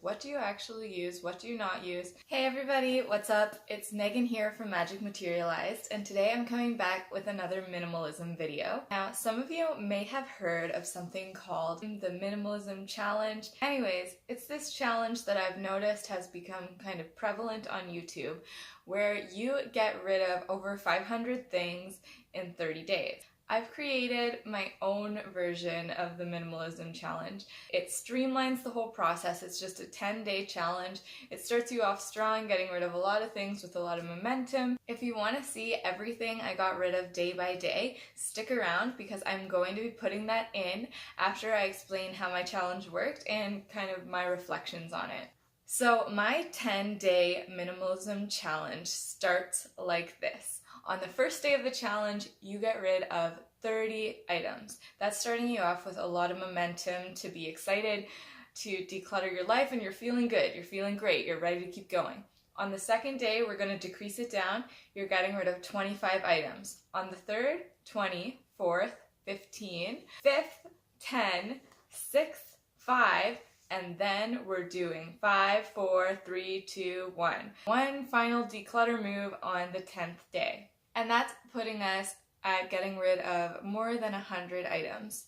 What do you actually use? What do you not use? Hey everybody, what's up? It's Megan here from Magic Materialized, and today I'm coming back with another minimalism video. Now, some of you may have heard of something called the Minimalism Challenge. Anyways, it's this challenge that I've noticed has become kind of prevalent on YouTube, where you get rid of over 500 things in 30 days. I've created my own version of the Minimalism Challenge. It streamlines the whole process. It's just a 10-day challenge. It starts you off strong, getting rid of a lot of things with a lot of momentum. If you want to see everything I got rid of day by day, stick around because I'm going to be putting that in after I explain how my challenge worked and kind of my reflections on it. So my 10-day minimalism challenge starts like this. On the first day of the challenge, you get rid of 30 items. That's starting you off with a lot of momentum to be excited to declutter your life, and you're feeling good, you're feeling great, you're ready to keep going. On the second day, we're going to decrease it down. You're getting rid of 25 items. On the third, 20, fourth, 15, fifth, 10, sixth, 5, and then we're doing 5, 4, 3, 2, 1. One final declutter move on the 10th day. And that's putting us at getting rid of more than 100 items.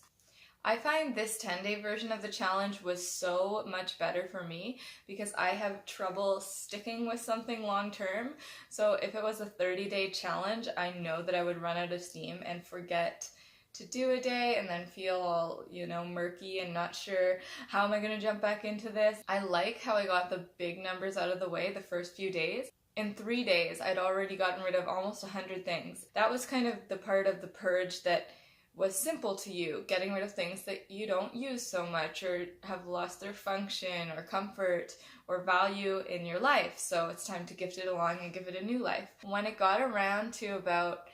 I find this 10-day version of the challenge was so much better for me because I have trouble sticking with something long term. So if it was a 30-day challenge, I know that I would run out of steam and forget to do a day and then feel all, murky and not sure how am I going to jump back into this. I like how I got the big numbers out of the way the first few days. In 3 days, I'd already gotten rid of almost 100 things. That was kind of the part of the purge that was simple to you, getting rid of things that you don't use so much or have lost their function or comfort or value in your life. So it's time to gift it along and give it a new life. When it got around to about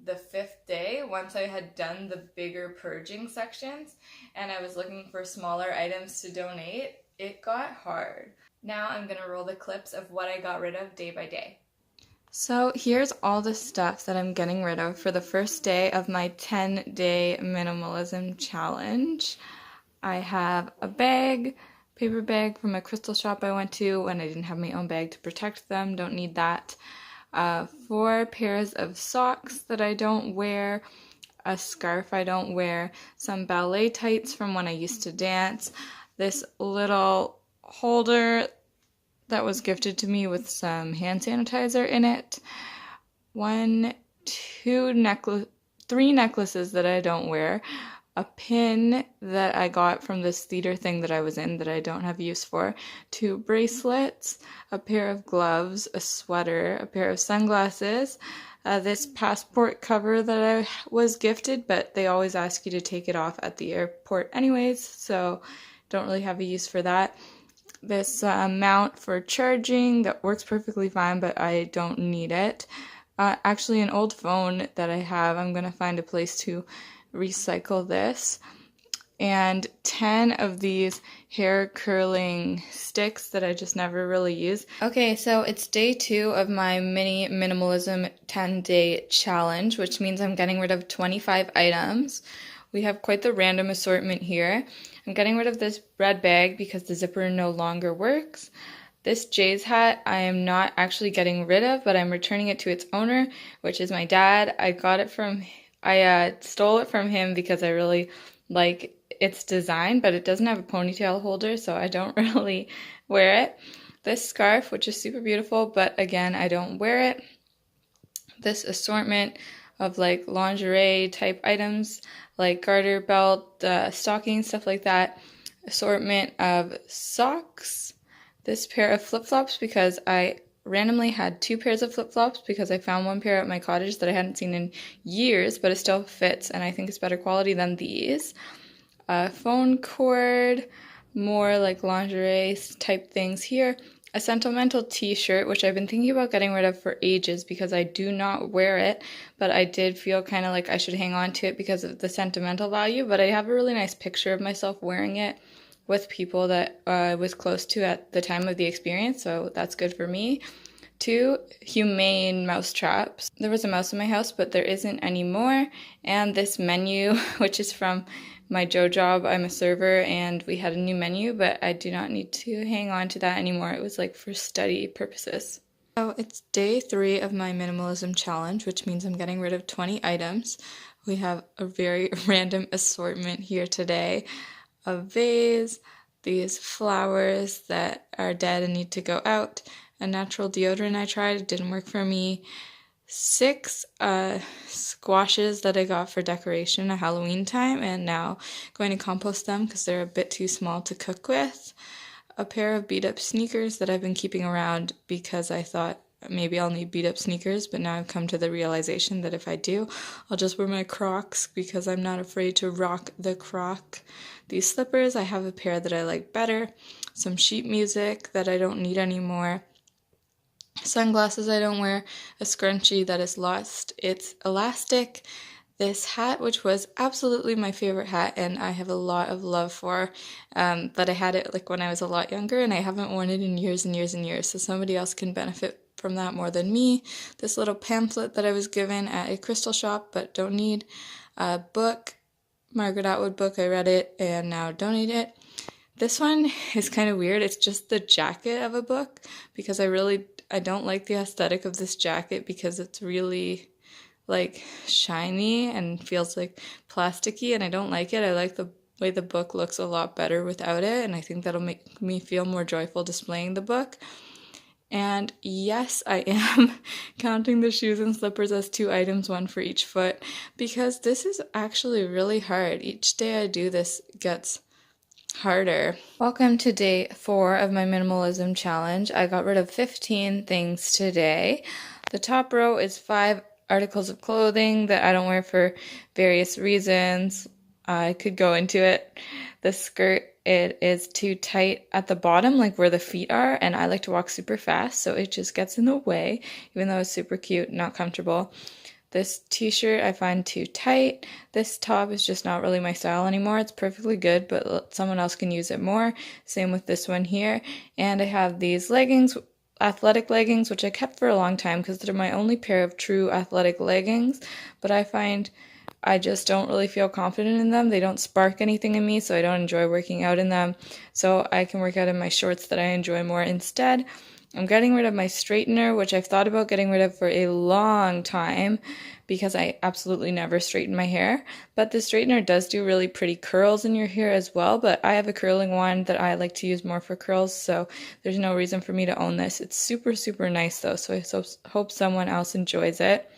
the 5th day, once I had done the bigger purging sections and I was looking for smaller items to donate, it got hard. Now I'm going to roll the clips of what I got rid of day by day. So here's all the stuff that I'm getting rid of for the first day of my 10-day minimalism challenge. I have a bag, paper bag from a crystal shop I went to when I didn't have my own bag to protect them. Don't need that. 4 pairs of socks that I don't wear, a scarf I don't wear, some ballet tights from when I used to dance, this little holder that was gifted to me with some hand sanitizer in it, 3 necklaces that I don't wear, a pin that I got from this theater thing that I was in that I don't have use for, 2 bracelets, a pair of gloves, a sweater, a pair of sunglasses, this passport cover that I was gifted, but they always ask you to take it off at the airport anyways, so don't really have a use for that. This mount for charging that works perfectly fine, but I don't need it. Actually, an old phone that I have, I'm going to find a place to recycle this. And 10 of these hair curling sticks that I just never really use. Okay, so it's day 2 of my mini minimalism 10-day challenge, which means I'm getting rid of 25 items. We have quite the random assortment here. I'm getting rid of this red bag because the zipper no longer works. This Jay's hat I am not actually getting rid of, but I'm returning it to its owner, which is my dad. I stole it from him because I really like its design, but it doesn't have a ponytail holder, so I don't really wear it. This scarf, which is super beautiful, but again, I don't wear it. This assortment of like lingerie type items like garter belt, stockings, stuff like that. Assortment of socks. This pair of flip-flops because I randomly had 2 pairs of flip-flops because I found 1 pair at my cottage that I hadn't seen in years, but it still fits and I think it's better quality than these. Phone cord, more like lingerie type things here. A sentimental t-shirt, which I've been thinking about getting rid of for ages because I do not wear it, but I did feel kind of like I should hang on to it because of the sentimental value, but I have a really nice picture of myself wearing it with people that I was close to at the time of the experience, so that's good for me. 2 humane mouse traps. There was a mouse in my house, but there isn't anymore. And this menu, which is from my job, I'm a server, and we had a new menu, but I do not need to hang on to that anymore. It was like for study purposes. So it's day 3 of my minimalism challenge, which means I'm getting rid of 20 items. We have a very random assortment here today. A vase, these flowers that are dead and need to go out, a natural deodorant I tried, it didn't work for me, 6 squashes that I got for decoration at Halloween time and now going to compost them because they're a bit too small to cook with, a pair of beat up sneakers that I've been keeping around because I thought maybe I'll need beat up sneakers, but now I've come to the realization that if I do, I'll just wear my Crocs because I'm not afraid to rock the Croc. These slippers, I have a pair that I like better, some sheet music that I don't need anymore, sunglasses I don't wear, a scrunchie that is lost its elastic, this hat, which was absolutely my favorite hat and I have a lot of love for, but I had it like when I was a lot younger and I haven't worn it in years and years and years, so somebody else can benefit from that more than me. This little pamphlet that I was given at a crystal shop but don't need, a book, Margaret Atwood book, I read it and now don't need it. This one is kind of weird, it's just the jacket of a book because I don't like the aesthetic of this jacket because it's really like shiny and feels like plasticky and I don't like it. I like the way the book looks a lot better without it and I think that'll make me feel more joyful displaying the book. And yes, I am counting the shoes and slippers as 2 items, 1 for each foot, because this is actually really hard. Each day I do this gets harder. Welcome to day 4 of my minimalism challenge. I got rid of 15 things today. The top row is 5 articles of clothing that I don't wear for various reasons. I could go into it. The skirt, it is too tight at the bottom, like where the feet are, and I like to walk super fast, so it just gets in the way, even though it's super cute, not comfortable. This t-shirt I find too tight. This top is just not really my style anymore. It's perfectly good, but someone else can use it more. Same with this one here. And I have these leggings, athletic leggings, which I kept for a long time because they're my only pair of true athletic leggings, but I find I just don't really feel confident in them. They don't spark anything in me, so I don't enjoy working out in them. So I can work out in my shorts that I enjoy more instead. I'm getting rid of my straightener, which I've thought about getting rid of for a long time because I absolutely never straighten my hair. But the straightener does do really pretty curls in your hair as well, but I have a curling one that I like to use more for curls, so there's no reason for me to own this. It's super, super nice though, so I hope someone else enjoys it.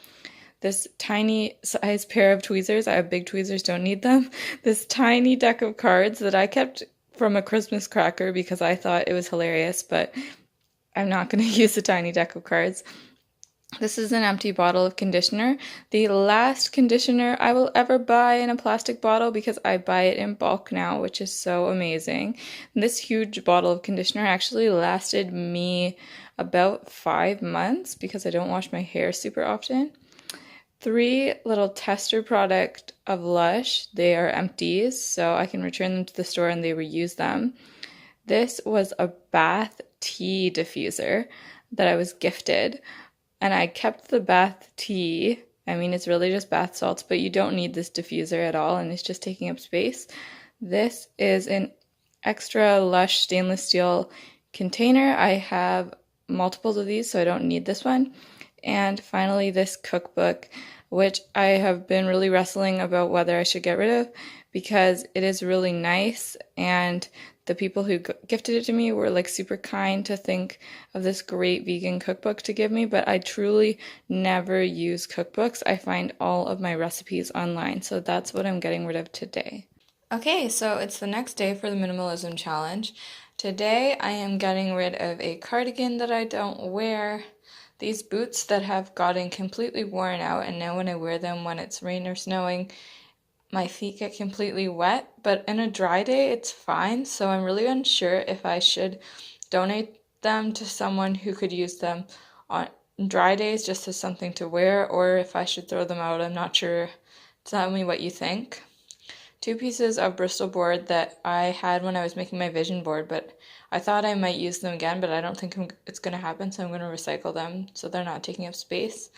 This tiny size pair of tweezers, I have big tweezers, don't need them. This tiny deck of cards that I kept from a Christmas cracker because I thought it was hilarious, but I'm not going to use a tiny deck of cards. This is an empty bottle of conditioner. The last conditioner I will ever buy in a plastic bottle because I buy it in bulk now, which is so amazing. And this huge bottle of conditioner actually lasted me about 5 months because I don't wash my hair super often. 3 little tester product of Lush. They are empties, so I can return them to the store and they reuse them. This was a bath tea diffuser that I was gifted, and I kept the bath tea. I mean, it's really just bath salts, but you don't need this diffuser at all, and it's just taking up space. This is an extra Lush stainless steel container. I have multiples of these, so I don't need this one. And finally, this cookbook, which I have been really wrestling about whether I should get rid of because it is really nice, and the people who gifted it to me were like super kind to think of this great vegan cookbook to give me, but I truly never use cookbooks. I find all of my recipes online, so that's what I'm getting rid of today. Okay, so it's the next day for the minimalism challenge. Today I am getting rid of a cardigan that I don't wear, these boots that have gotten completely worn out, and now when I wear them when it's rain or snowing, my feet get completely wet, but in a dry day it's fine, so I'm really unsure if I should donate them to someone who could use them on dry days just as something to wear, or if I should throw them out. I'm not sure. Tell me what you think. 2 pieces of Bristol board that I had when I was making my vision board, but I thought I might use them again, but I don't think it's going to happen, so I'm going to recycle them so they're not taking up space.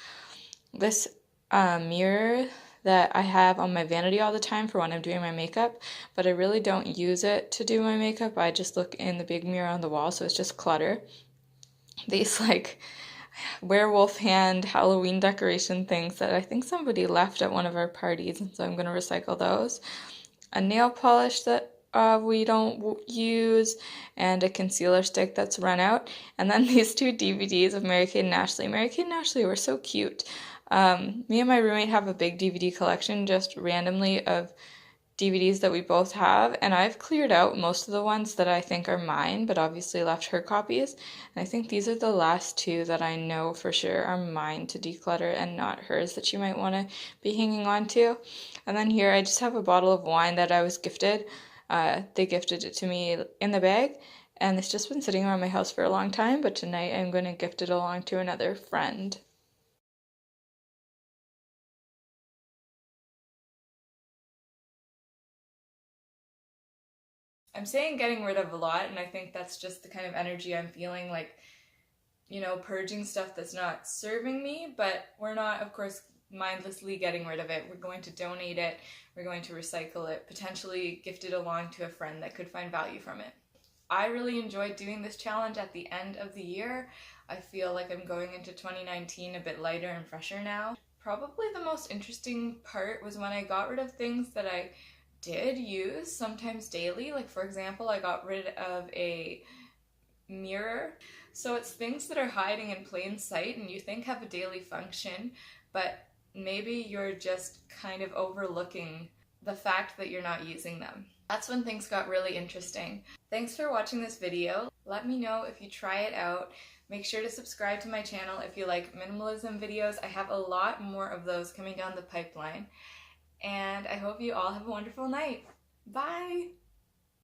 This mirror that I have on my vanity all the time for when I'm doing my makeup, but I really don't use it to do my makeup. I just look in the big mirror on the wall, so it's just clutter. These like werewolf hand Halloween decoration things that I think somebody left at one of our parties, and so I'm going to recycle those. A nail polish that we don't use, and a concealer stick that's run out, and then these 2 DVDs of Mary-Kate and Ashley. Mary-Kate and Ashley were so cute. Me and my roommate have a big DVD collection just randomly of DVDs that we both have, and I've cleared out most of the ones that I think are mine, but obviously left her copies. And I think these are the last 2 that I know for sure are mine to declutter and not hers that she might want to be hanging on to. And then here I just have a bottle of wine that I was gifted. They gifted it to me in the bag, and it's just been sitting around my house for a long time, but tonight I'm going to gift it along to another friend. I'm saying getting rid of a lot, and I think that's just the kind of energy I'm feeling, like, you know, purging stuff that's not serving me, but we're not, of course, mindlessly getting rid of it. We're going to donate it, we're going to recycle it, potentially gift it along to a friend that could find value from it. I really enjoyed doing this challenge at the end of the year. I feel like I'm going into 2019 a bit lighter and fresher now. Probably the most interesting part was when I got rid of things that I did use sometimes daily. Like, for example, I got rid of a mirror. So it's things that are hiding in plain sight and you think have a daily function, but maybe you're just kind of overlooking the fact that you're not using them. That's when things got really interesting. Thanks for watching this video. Let me know if you try it out. Make sure to subscribe to my channel if you like minimalism videos. I have a lot more of those coming down the pipeline. And I hope you all have a wonderful night. Bye!